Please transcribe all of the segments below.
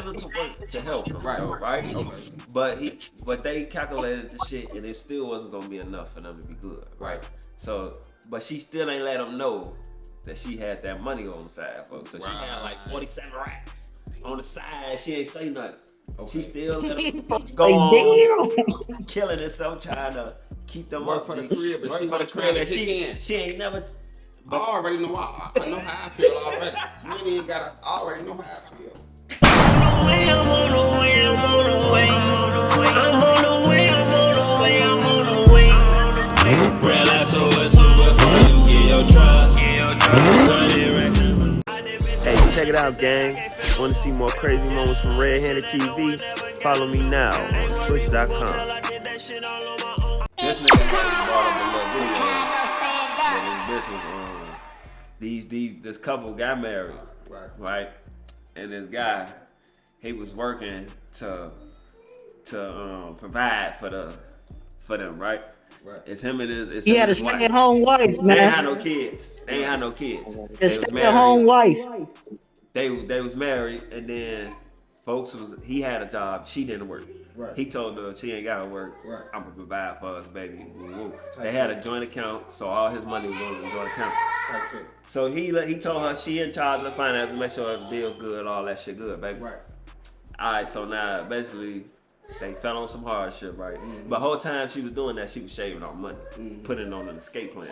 willing to work to help him, right? Okay. But they calculated the shit, and it still wasn't gonna be enough for them to be good, right? So, but she still ain't let him know that she had that money on the side, folks. So she had like 47 racks on the side. She ain't say nothing. Okay. She still let him go on, killing herself, trying to keep them work up for the crib, but work she for the wasn't crib. trying to kick in. She ain't never. I already know why. I know how I feel already. You ain't even gotta. I already know how I feel. I'm on the way, I'm on the way. I'm on the way, I'm on the way, I'm on the way. Real SOS before you get your trust. Hey, check it out, gang. Want to see more crazy moments from Red-Handed TV? Follow me now on Twitch.com. This nigga had brought up a little video. This couple got married, right? And this guy, he was working to provide for them, right? Right. It's him and his. He had a stay-at-home wife, man. They ain't had no kids. They A stay-at-home wife. They was married, and then he had a job. She didn't work. Right. He told her she ain't gotta work. Right. I'm gonna provide for us, baby. Woo-woo. They had a joint account, so all his money was going to the joint account. So he told her she in charge of the finances, make sure the bill's good, all that shit good, baby. Right. All right. So now basically they fell on some hardship, right? Mm-hmm. But the whole time she was doing that, she was shaving off money, putting it on an escape plan.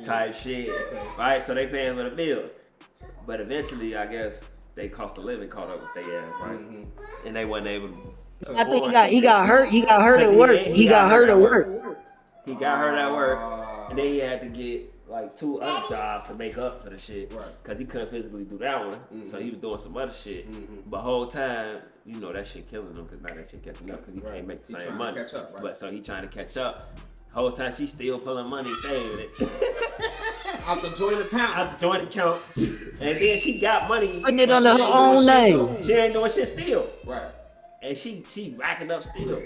Type shit. Okay. Right. So they paying for the bills, but eventually I guess they cost of living caught up with their ass, right? Mm-hmm. And they wasn't able to. I think he got hurt. He got hurt at work. He got hurt at work. He got hurt at work, and then he had to get like 2 other jobs to make up for the shit, because he couldn't physically do that one. So he was doing some other shit. But whole time, you know, that shit killing him, because now that shit catching up, because he can't make the same money. But so he trying to catch up. Whole time she still pulling money, saving it. Out the joint account. And then she got money. Putting it under her own name. She ain't doing shit still. Right. And she racking up still.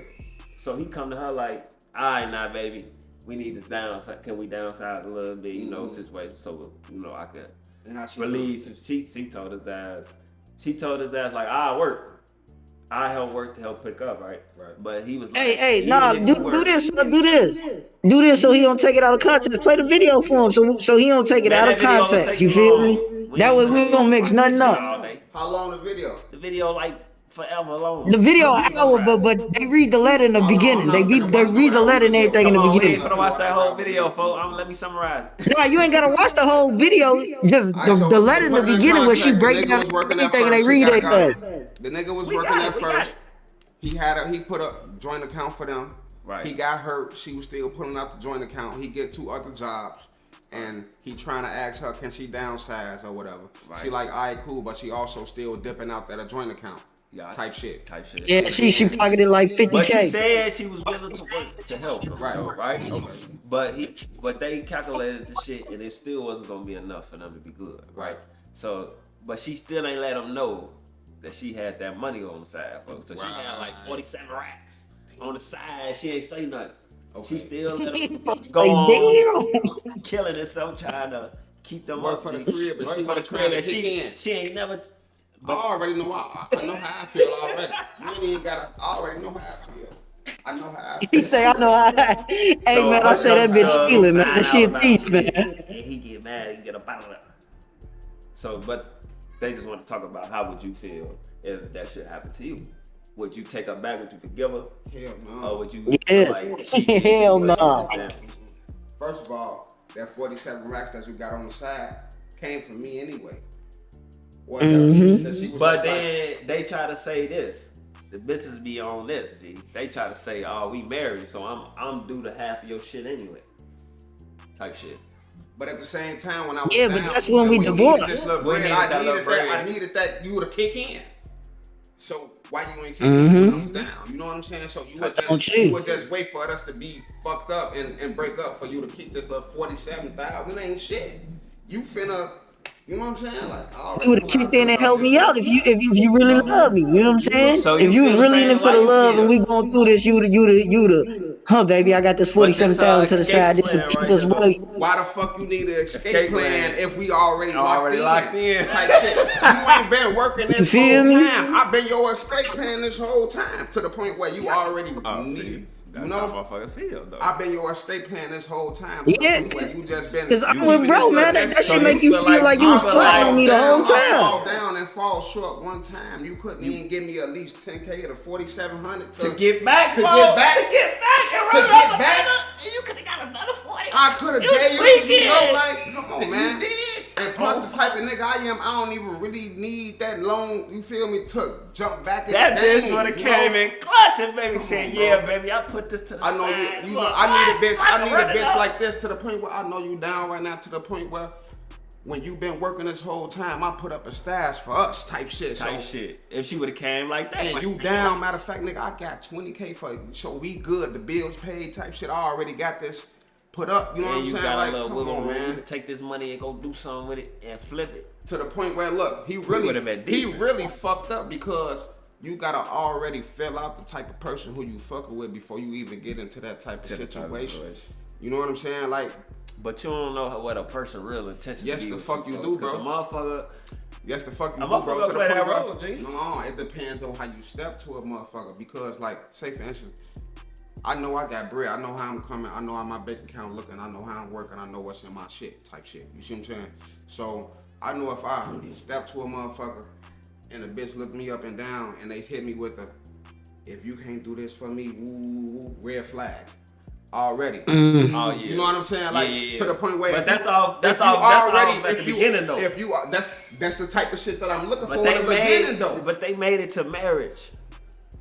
So he come to her like, all right, now, baby, we need this downsize. Can we downsize a little bit, you know, situation, so, you know, I could release. She told his ass. She told his ass, like, I'll work. I help work to help pick up, right? But he was like, hey, nah, do this. Do this so he don't take it out of context. Play the video for him so he don't take it out of context. You feel me? That way we don't mix nothing up. How long the video? The video like forever long. The video an hour, but they read the letter in the beginning. They read the letter and everything in the beginning. We ain't finna watch that whole video, folks. Let me summarize. No, you ain't gotta watch the whole video. Just the letter in the beginning where she break down everything and they read everything. The nigga was working at first. He put a joint account for them. Right. He got hurt. She was still pulling out the joint account. He get 2 other jobs, and he trying to ask her, can she downsize or whatever. Right. She like, all right, cool, but she also still dipping out that joint account. Yeah, type shit. Yeah, she pocketed like 50K. But she said she was willing to work to help him. Right. Okay. But they calculated the shit, and it still wasn't gonna be enough for them to be good. Right. So, but she still ain't let him know that she had that money on the side, folks. So she had like 47 racks on the side. She ain't say nothing. Okay. She still let him go on, killing herself, trying to keep them work up for the crib, but she for the crib, and she ain't never. I already know why. I know how I feel already. You ain't even gotta. I already know how I feel. I know how I feel. He say, I know how. Hey, so, man, I say that bitch stealing, man. That shit thief, man. And he get mad and get a bottle of it. So, but they just want to talk about how would you feel if that shit happened to you? Would you take her back? Would you forgive her? Hell no. Or would you hell no. First of all, that 47 racks that you got on the side came from me anyway. But then they try to say this. The bitches be on this, G. They try to say, oh, we married, so I'm due to half of your shit anyway. Type shit. But at the same time, when I was down, but that's when we divorced. I needed that you to kick in. So why you ain't kicking when I was down? You know what I'm saying? So you would just wait for us to be fucked up and break up for you to keep this little 47,000. It ain't shit. You finna. You know what I'm saying? Like, you would have kicked in and helped me out if you really love me. You know what I'm saying? So if you was really in it for the love and we going through this, you would Huh, baby, I got this 47,000 to the side. This is people's money. Why the fuck you need an escape plan if we already locked in? Type shit. You ain't been working this whole time. I've been your escape plan this whole time to the point where you already need. That's how motherfuckers feel, though. I've been your estate plan this whole time. Yeah. You just been. Because I'm with bro, man. That shit make you feel like you was flying on me the whole time. I fall down and fall short one time. You couldn't even give me at least 10K to 4,700 to get back. To get back. And you could have got another 40. I could have gave you, like, come on, man. You did. And plus the type of nigga I am, I don't even really need that long, you feel me, to jump back in the game. That bitch would have came in clutch and baby said, yeah, baby, I put this to the side. I need a bitch like this to the point where I know you down right now to the point where when you been working this whole time, I put up a stash for us type shit. If she would have came like that. And you down, matter of fact, nigga, I got 20K for you, so we good. The bills paid type shit. I already got this put up, you know what I'm saying? Like, come on, man. You can take this money and go do something with it and flip it. To the point where, look, he really fucked up because you gotta already fill out the type of person who you fucking with before you even get into that type of situation. You know what I'm saying? Like, but you don't know what a person real intention. Yes, the fuck you do, bro. A motherfucker. Yes, the fuck you do, bro. To the point where, no, it depends on how you step to a motherfucker. Because, like, say for instance, I know I got bread. I know how I'm coming. I know how my bank account looking. I know how I'm working. I know what's in my shit type shit. You see what I'm saying? So I know if I step to a motherfucker and a bitch look me up and down and they hit me with a, if you can't do this for me, woo, red flag. Already. Oh yeah. You know what I'm saying? Like to the point where. But that's all at the beginning though. If you that's the type of shit that I'm looking for in the beginning though. But they made it to marriage,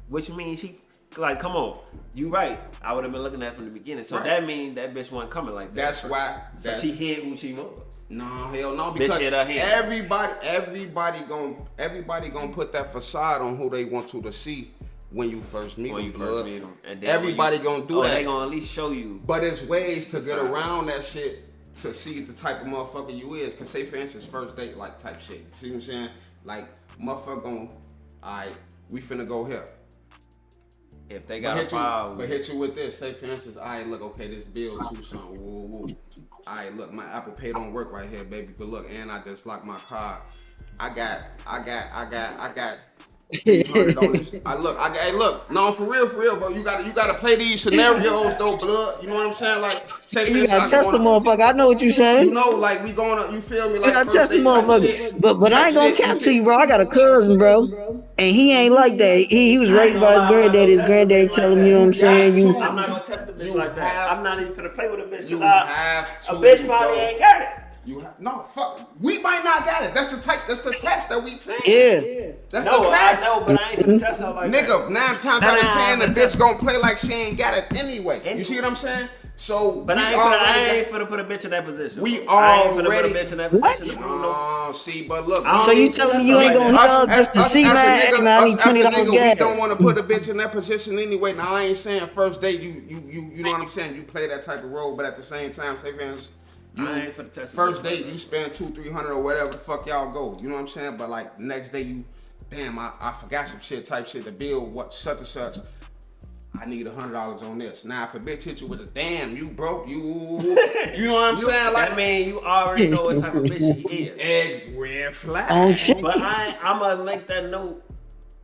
which means she. Like, come on, you right. I would have been looking at it from the beginning. So that means that bitch wasn't coming like that. That's why. So she hid who she was. No, hell no. Because everybody gonna put that facade on who they want you to see when you first meet them. And everybody gonna do that. They gonna at least show you. But there's ways to get around that shit to see the type of motherfucker you is. Cause say for instance, first date like type shit. See what I'm saying? Like motherfucker gonna, alright, we finna go here. If they got a problem, but hit you with this. Say for instance, alright, look, okay, this bill too something. Woo. Alright, look, my Apple Pay don't work right here, baby. But look, and I just locked my car. I got 300 on this. Look, no, for real, bro. You gotta play these scenarios though, blood. You know what I'm saying? Like, say for instance, you gotta test the motherfucker. I know what you saying. You know, like we gonna, you feel me? Like, you gotta test the motherfucker. But I ain't gonna cap to you, bro. I got a cousin, bro, and he ain't like that. He was raised by his granddaddy. His granddaddy tell him, you know what I'm saying? I'm not gonna test the bitch like that. I'm not even finna play with a bitch. You have to. A bitch probably ain't got it. No, fuck. We might not got it. That's the test that we take. Yeah. That's the test. I know, but I ain't finna test her like that. Nigga, 9 times out of 10, the bitch gonna play like she ain't got it anyway. You see what I'm saying? So, but I ain't finna put a bitch in that position. I ain't finna put a bitch in that position. No, see, but look. So you telling me you ain't gonna hug just to see, man? I need $20 gas. We don't want to put a bitch in that position anyway. Now, I ain't saying first date, you know what I'm saying? You play that type of role, but at the same time, say fans. I ain't for the test. First date, you spend $200-300 or whatever the fuck y'all go. You know what I'm saying? But like next day, you, damn, I forgot some shit type shit. The bill, what such and such. I need $100 on this. Now if a bitch hit you with a damn, you broke, you know what I'm saying? Like, I mean, you already know what type of bitch she is. Egg red flag. Oh shit. But I'm gonna make that note.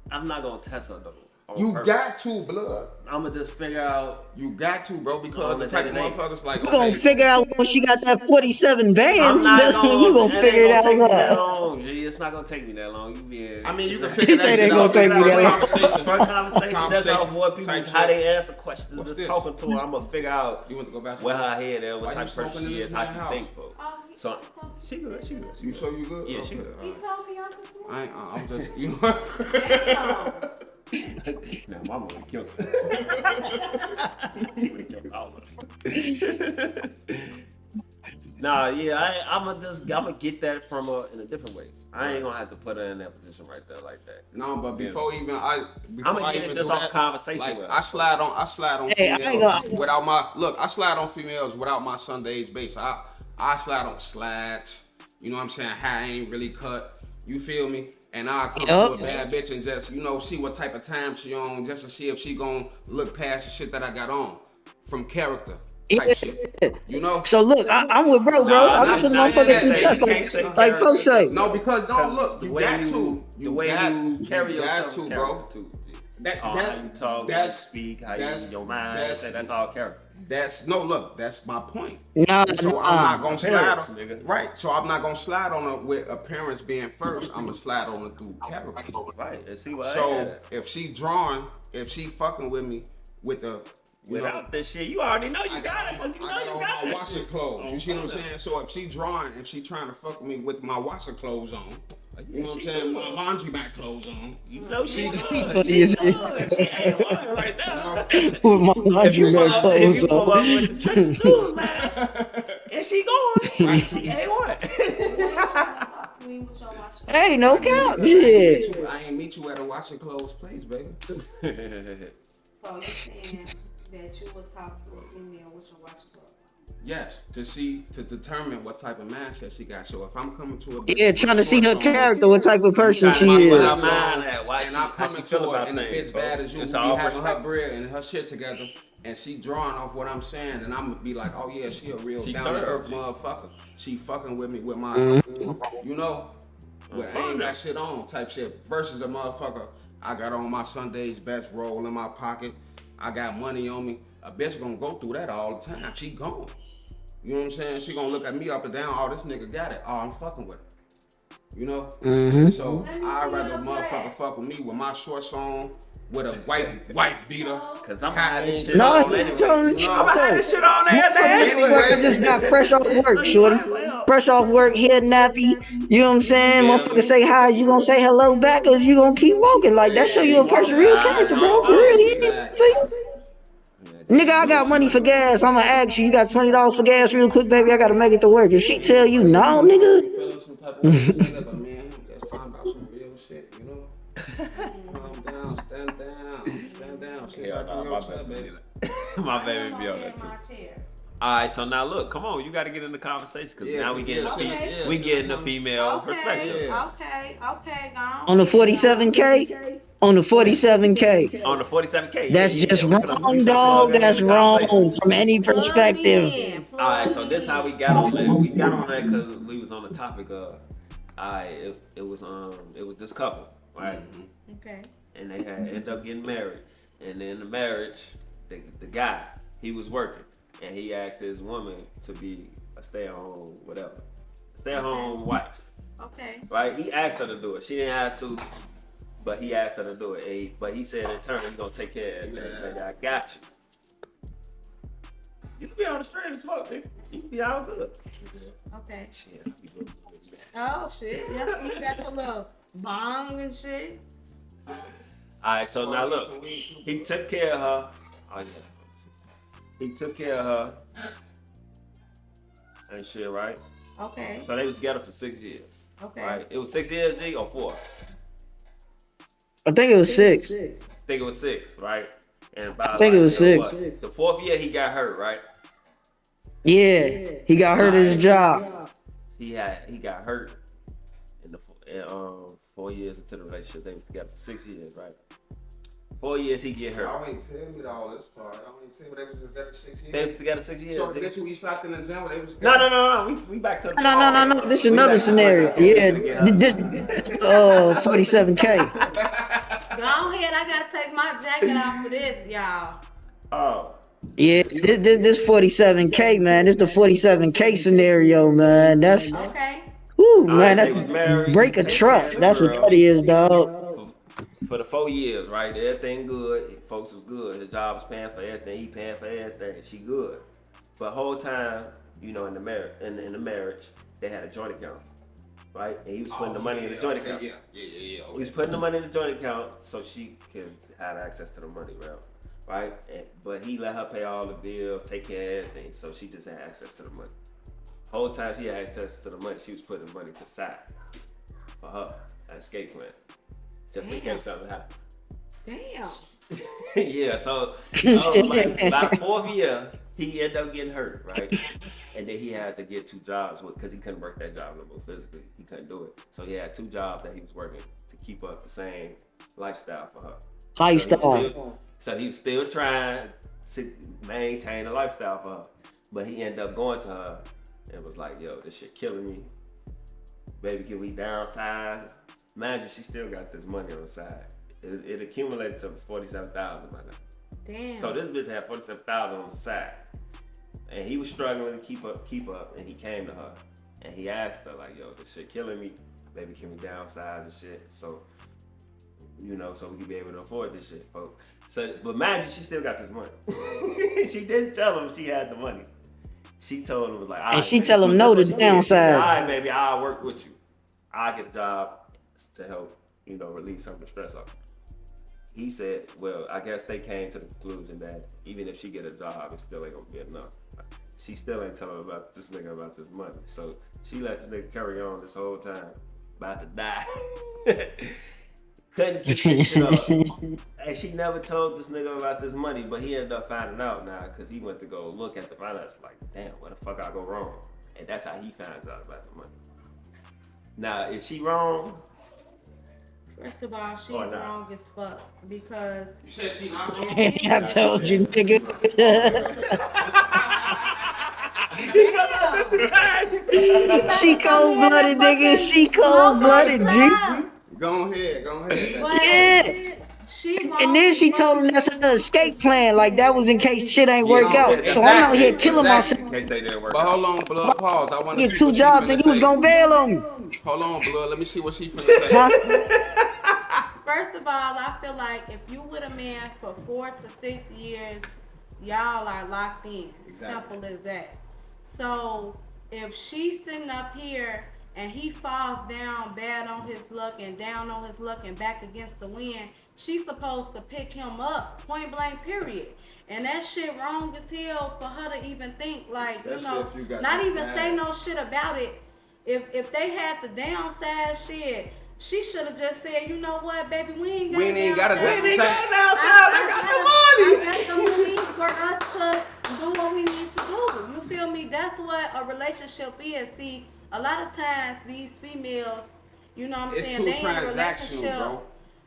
I'm not gonna test her though. You got to, blood. I'ma just figure out. You got to, bro, because the type of motherfuckers like. You gonna figure out when she got that 47 bands. You gonna figure it out. It's not gonna take me that long. I mean, you can figure that shit out. First conversation. That's how avoid people how they answer questions. What's just this? Talking to her, I'm gonna figure out where her head is, what type of person she is, how she think, bro. So she good. You sure you good? Yeah, she good. He told me Uncle Snoop. I'm just, you know. Now, mama would kill her. She would kill all of us. Nah, yeah, I'ma get that from her in a different way. I ain't gonna have to put her in that position right there like that. No, but before I even get this off conversation like, with her. I slide on females without my I slide on females without my Sundays base. I slide on slides. You know what I'm saying? Hair ain't really cut. You feel me? And I'll come to a bad bitch and just, see what type of time she on, just to see if she gonna look past the shit that I got on. from character type shit. You know? So look, I'm with bro. I got some motherfuckers through chest like folks say. No, because don't look. The You way got you, to. the way you carry got yourself, to, bro. too. How you talk, how you speak, how you your mind. That's all character. That's my point. Nah, so I'm not gonna slide on, nigga. right. So I'm not gonna slide on it with appearance being first. I'm gonna slide on it through character. Right. And see what. So if she fucking with me with the without this shit, you already know you got it. Cause you know you got my washing clothes. You see what I'm saying? So if she trying to fuck with me with my washing clothes on. You know what I'm saying? My laundry mat clothes on. You know she good. She She ain't one right now. with my laundry mat clothes If you pull on. up with the church schools mask, and she going, right? She ain't one. Hey, no cap, shit. I ain't meet you at a washing clothes place, baby. So you're saying that you would talk to a female with your washing clothes? Yes, to determine what type of mindset she got. So if I'm coming to a Trying to see her character, what type of person she is. and I'm coming to her and a bitch bad as you, be having her bread and her shit together, and she drawing off what I'm saying, and I'm gonna be like, oh yeah, she a real down to earth motherfucker. She fucking with me with my, you know, with I ain't got shit on type shit. Versus a motherfucker, I got on my Sunday's best roll in my pocket. I got money on me. A bitch gonna go through that all the time. She gone. You know what I'm saying? She gonna look at me up and down. Oh, this nigga got it. Oh, I'm fucking with her. You know? So I'd rather motherfucker fuck with me with my shorts on, with a wife beater. Cause I'm hiding this shit No, on he's anyway. telling the truth. I'm hiding this shit on there. I just got fresh off work, shorty. Fresh off work, head nappy. You know what I'm saying? Motherfucker say hi, you gonna say hello back, or you gonna keep walking. Like that show you a person real character, bro. For real, he ain't to you. Nigga, I got money for gas. I'ma ask you, you got $20 for gas real quick, baby? I gotta make it to work. If she tell you no, nigga. Feeling some type of way, but man, that's talking about some real shit, you know? Calm down, stand down. Sit back in your chair, baby. My baby be on that too. All right, so now look, come on, you got to get in the conversation because now we getting the female perspective. Okay, gone. On the 47K? On the 47K. On the 47K. That's just wrong, dog. That's wrong from any perspective. All right, so this how we got on that. We got on that because we was on the topic of, it was this couple, right? Okay. And they had ended up getting married, and in the marriage, the guy, he was working. And he asked his woman to be a stay-at-home wife. Okay. Right? He asked her to do it. She didn't have to, but he asked her to do it. But he said in turn, he's gonna take care of that. Baby, I got you. You can be on the street as fuck, nigga. You can be all good. Okay. Shit, I'll be good. Oh shit. Yeah, you got your little bong and shit. Alright, so now look. He took care of her. Oh yeah. He took care of her and shit, right? Okay. So they was together for 6 years. Okay. Right? It was 6 years, G, or 4? I think it was 6. I think it was 6, right? And about I think it was 6. The 4th year he got hurt, right? Yeah, he got hurt at his job. He got hurt in the 4 years into the relationship. They was together for 6 years, right? 4 years he get hurt. Y'all ain't tell me all this part. Y'all ain't tell me they was together 6 years. They was together 6 years. So bitch, we slapped in the gym. They was together. No. We back to the No. This is another scenario. Yeah, this 47K. Go ahead. I gotta take my jacket off for this, y'all. Oh. Yeah, this 47K, man. This the 47K scenario, man. That's okay. Woo, man. They That's was married, break a trust. That's what that is, dog. For the 4 years, right? Everything good. Folks was good. His job was paying for everything. He paying for everything. She good. But whole time, you know, in the marriage, they had a joint account, right? And he was putting the money in the joint account. Yeah. He was putting the money in the joint account so she can have access to the money, right? But he let her pay all the bills, take care of everything, so she just had access to the money. Whole time she had access to the money, she was putting money to the side for her, an escape plan. Just in case something happened. Damn. Yeah, so like by the 4th year, he ended up getting hurt, right? And then he had to get 2 jobs because he couldn't work that job no more physically. He couldn't do it. So he had 2 jobs that he was working to keep up the same lifestyle for her. Lifestyle. So he was still trying maintain a lifestyle for her. But he ended up going to her and was like, yo, this shit killing me. Baby, can we downsize? Imagine she still got this money on the side. It accumulated to $47,000 by now. Damn. So this bitch had $47,000 on the side. And he was struggling to keep up, and he came to her. And he asked her, like, yo, this shit killing me. Baby, can we downsize and shit? So, so we can be able to afford this shit, folks. So, but imagine she still got this money. She didn't tell him she had the money. She told him, was like, all right, and she tell him no to downsize. She said, all right, baby, I'll work with you. I'll get a job to help, release some of the stress off. He said, well, I guess they came to the conclusion that even if she get a job, it still ain't gonna be enough. She still ain't telling about this nigga about this money. So she let this nigga carry on this whole time, about to die. Couldn't keep this shit up. And she never told this nigga about this money, but he ended up finding out now because he went to go look at the finances like, damn, where the fuck I go wrong? And that's how he finds out about the money. Now, is she wrong? First of all, she's wrong as fuck because you said she not wrong. I told you, nigga. She cold-blooded, nigga. She cold-blooded, G. Go ahead. Yeah. And then she told him that's her escape plan. Like that was in case shit ain't work out. Exactly, so I'm out here killing myself. In case they didn't work but out. hold on, blood. Pause. I want to get 2 jobs and you was gonna bail on me. Hold on, blood. Let me see what she finna say. First of all, I feel like if you with a man for 4 to 6 years, y'all are locked in. Exactly. Simple as that. So if she's sitting up here and he falls down bad on his luck and down on his luck and back against the wind, she's supposed to pick him up, point blank, period. And that shit wrong as hell for her to even think, like, not even say no shit about it. If they had the downsize shit, she should have just said, you know what, baby, we ain't got to downsize. I got the money for us to do what we need to do. You feel me? That's what a relationship is. See, a lot of times these females, you know what I'm saying, they in a relationship. Bro.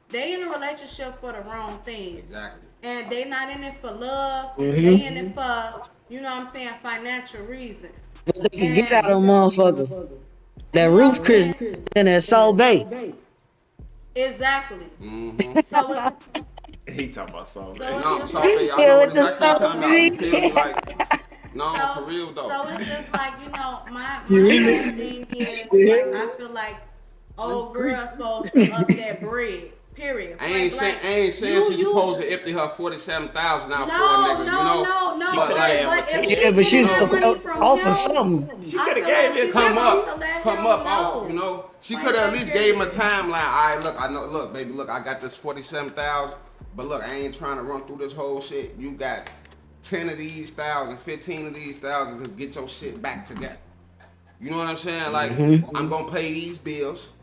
They in a relationship for the wrong thing. Exactly. And they not in it for love. They in it for, you know what I'm saying, financial reasons. But they can get out of motherfucker. That roof Chris and that Salt Bay. Exactly. Mm-hmm. So he talking about Salt Bay. No, Salt Bay. I know exactly like, no, for real though. So it's just like, my main thing is like I feel like old girl supposed to up that bread. Period. I ain't saying she's supposed to empty her $47,000 out for a nigga. No. But she's off of something. She could have gave him come up off. She could have at least gave him a timeline. All right, look, baby, I got this $47,000, but look, I ain't trying to run through this whole shit. You got 10 of these thousand, 15 of these thousand to get your shit back together. You know what I'm saying? Like, I'm gonna pay these bills.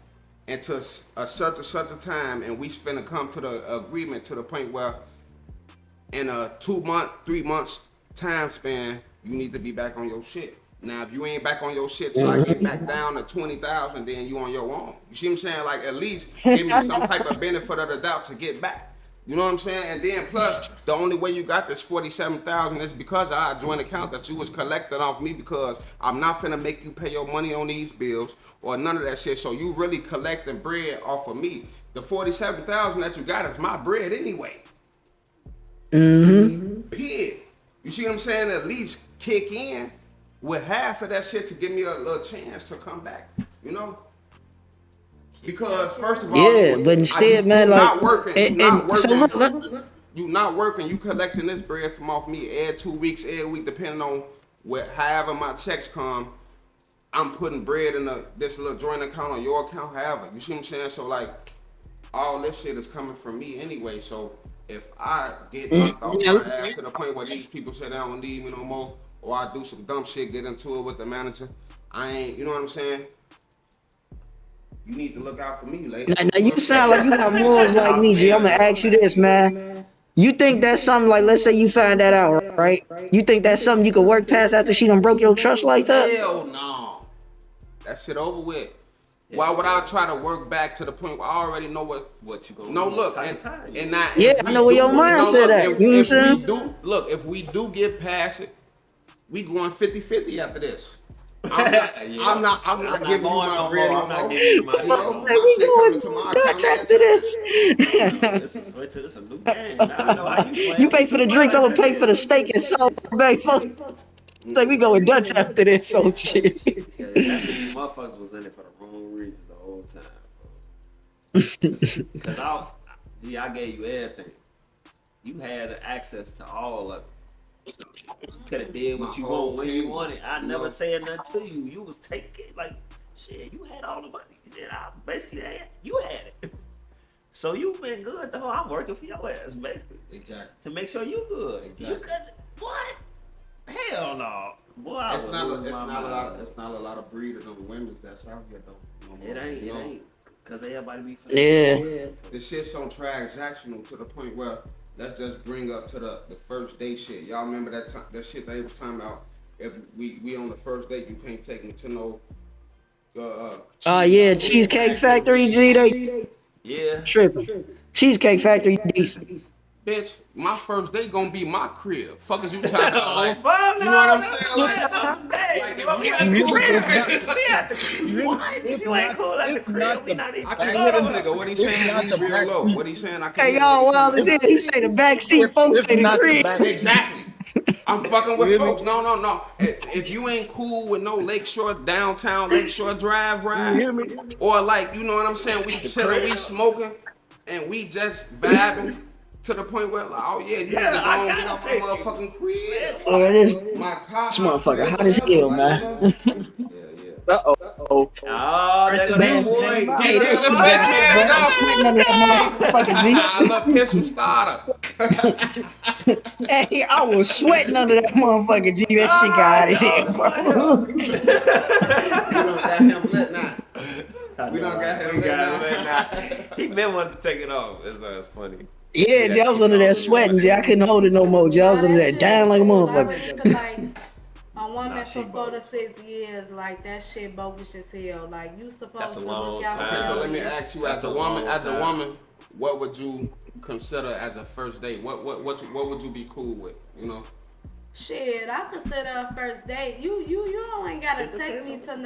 Until a such a time, and we finna come to the agreement to the point where in a 2 month, 3 months time span, you need to be back on your shit. Now, if you ain't back on your shit till I get back down to 20,000, then you on your own. You see what I'm saying? Like, at least give me some type of benefit of the doubt to get back. You know what I'm saying? And then plus, the only way you got this $47,000 is because of our joint account that you was collecting off me, because I'm not finna make you pay your money on these bills or none of that shit. So you really collecting bread off of me. The $47,000 that you got is my bread anyway. Period. You see what I'm saying? At least kick in with half of that shit to give me a little chance to come back. You know? Because first of all, but instead, man, like not working, so you not working, you collecting this bread from off me every 2 weeks, every week, depending on however my checks come. I'm putting bread in this little joint account on your account, however. You see what I'm saying? So like, all this shit is coming from me anyway. So if I get knocked off my ass to the point where these people say they don't need me no more, or I do some dumb shit, get into it with the manager, I ain't, you know what I'm saying? You need to look out for me, lady. Now you sound like you got morals like me, G. I'm gonna ask you this, man. You think that's something like, let's say you find that out, right? You think that's something you could work past after she done broke your trust like that? Hell no. That shit over with. Why would I try to work back to the point where I already know what you gonna no do? look Time. and not yeah, I know where your mindset at. You know what I'm saying? If we do get past it, we going 50-50 after this. I'm not giving you my bread no more. I'm not giving you my We going Dutch after this. This is switch. This is a new game. I know how you play. You pay for the drinks, I'm gonna pay for the steak and salt. Babe, folks say we going Dutch after this. So shit. Yeah, that means motherfuckers was in it for the wrong reason the whole time. Cause I gave you everything. You had access to all of it. You could have did what you want when you wanted. I never said nothing to you. You was taking like shit. You had all the money. Shit, I basically had. You had it. So you been good though. I'm working for your ass basically. Exactly. To make sure you good. Exactly. You could what? Hell no. Boy, It's not a lot of breeders of women's that's out here though. No more, it ain't. Cause everybody be yeah. The shit's so transactional to the point where let's just bring up to the first date shit. Y'all remember that shit they was talking about? If we on the first date, you can't take me to no. Yeah, Cheesecake Factory, G. Yeah. Tripping. Cheesecake Factory, decent. Bitch, my first date gonna be my crib. Fuck is you talking about? Like, you know what I'm saying? Like if you ain't cool at the crib, we not even. I can hear this nigga. What he saying? He's real low. What he saying? I can Hey, y'all wild as hell. He say the backseat, folks say the crib. Exactly. I'm fucking with folks. No. If you ain't cool with no downtown Lakeshore Drive ride, or like, you know what I'm saying? We chilling, we smoking, and we just vibing to the point where, like, oh yeah, you need to go and get off my motherfucking crib. Oh, it is. My car. This motherfucker hot as hell, man. Oh, that's a damn boy. Hey, that shit I'm sweating under that motherfucking G. I love pistol starter. Hey, I was sweating under that motherfucking G. That shit got out of here, bro. We don't got him lit now. We don't got him lit now. He been wanting to take it off. It's funny. Yeah, G, I was under that sweating, G. I couldn't hold it no more, G. I was under that down like a motherfucker. Like, a woman for 4 to 6 years, like that shit bogus as hell. Like you supposed to look out. Okay, so let me ask you, as a woman, what would you consider as a first date? What would you be cool with? You know. Shit, I consider a first date. You ain't gotta take me to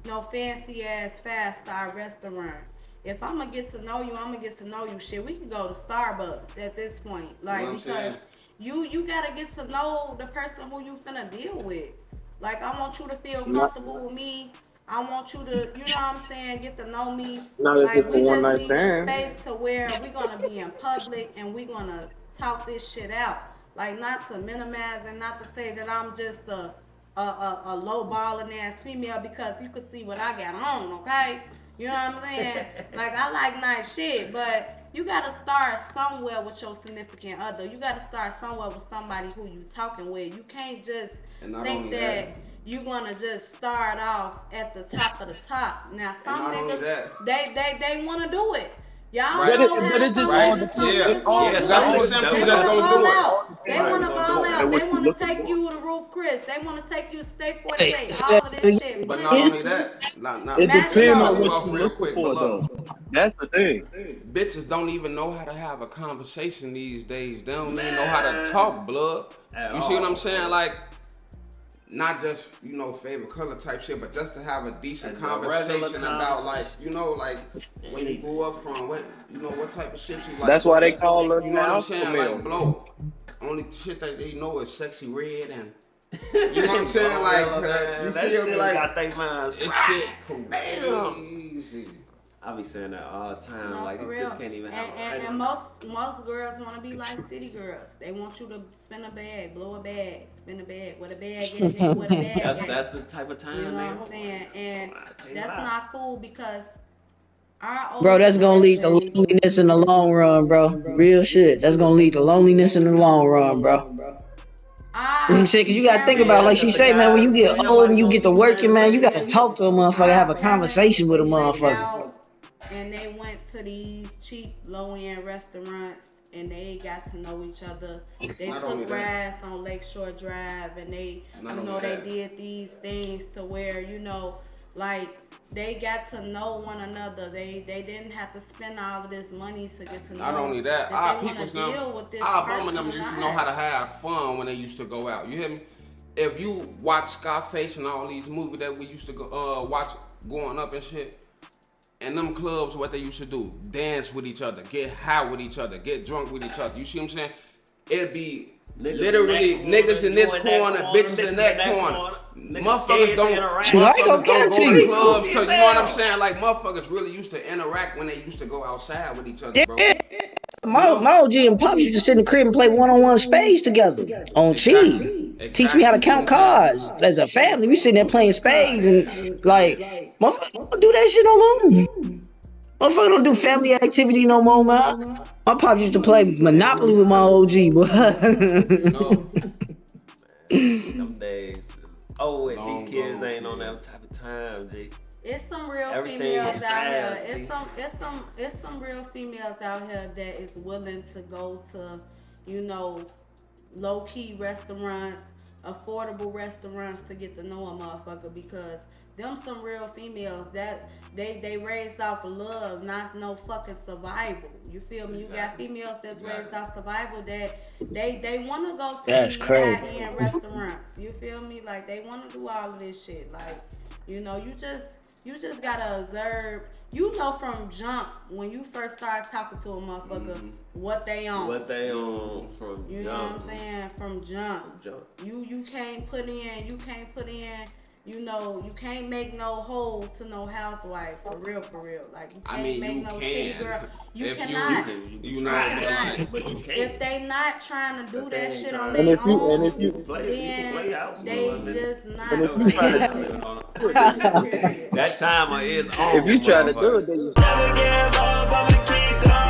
no fancy ass 5-star restaurant. If I'm gonna get to know you, I'm gonna get to know you. Shit, we can go to Starbucks at this point, like, because you gotta get to know the person who you finna deal with. Like, I want you to feel comfortable with me. I want you to, you know what I'm saying, get to know me. Like, we just need a space to where we're gonna be in public and we're gonna talk this shit out. Like, not to minimize and not to say that I'm just a low balling ass female, because you could see what I got on, okay? You know what I'm saying? Like, I like nice shit, but you gotta start somewhere with your significant other. You gotta start somewhere with somebody who you talking with. You can't just think that you're gonna just start off at the top of the top. Now, some niggas, they wanna do it. Y'all know how some that's what that's gonna do it. They wanna ball out. They wanna take you to Roof Chris. They wanna take you to State 48. All of this shit. But not only that, it depends on what you're looking for, though. That's the thing. Bitches don't even know how to have a conversation these days. They don't even know how to talk, blood. You see what I'm saying? Like, not just, you know, favorite color type shit, but just to have a decent conversation about, like, you know, like, when you grew up from, what, you know, what type of shit you like. That's why they call her, you know what I'm saying? Like, blow. Only shit that they know is sexy red and, you know what I'm saying? Like, you feel me? Like, got they minds. It's shit crazy. I be saying that all the time. No, like, you just can't even have and most girls want to be like city girls. They want you to spin a bag, blow a bag, spin a bag, with a bag in it, with a bag. That's the type of time. You know what I'm saying? And that's not cool, because bro, that's gonna lead to loneliness in the long run, bro. Real shit. That's gonna lead to loneliness in the long run, bro. You say, cause you gotta think about, like she say, man, when you get old and you get to working, man, you gotta talk to a motherfucker, have a conversation with a motherfucker. And they went to these cheap, low-end restaurants, and they got to know each other. They took rides on Lakeshore Drive, and they, you know, they did these things to where, you know, Like, they got to know one another. They didn't have to spend all of this money to get to know. Not only that, our people used to know how to have fun when they used to go out. You hear me? If you watch Scarface and all these movies that we used to go watch growing up and shit, and them clubs, what they used to do, dance with each other, get high with each other, get drunk with each other. You see what I'm saying? It'd be literally niggas in this corner, bitches in that corner. Motherfuckers don't go to clubs to, you know what I'm saying? Like, motherfuckers really used to interact when they used to go outside with each other, bro. My OG and Pops used to sit in the crib and play one-on-one spades together on cheese. Teach me how to count cards. As a family, we sitting there playing spades and like, motherfuckers don't do that shit no more. Motherfucker don't do family activity no more, man. My Pops used to play Monopoly with my OG, boy. Them days. Oh, wait, these kids ain't on that type of time, G. It's some real females out here. It's some real females out here that is willing to go to, you know, low-key restaurants, affordable restaurants to get to know a motherfucker, because them some real females that they raised off of love, not no fucking survival. You feel me? You got females that's raised off survival that they want to go to these high-end restaurants. You feel me? Like, they want to do all of this shit. Like, you know, you just gotta observe. You know from jump, when you first start talking to a motherfucker, what they on. What they on from jump. You know what I'm saying? From jump. You can't put in, you know, you can't make no hole to no housewife. For real. Like, you can't make no city girl. You cannot. You know, but you can't. If they not trying to do that shit on their own, and if you play house, they just not. That timer is on. If you try to do it, then you Never give up, I'ma keep going.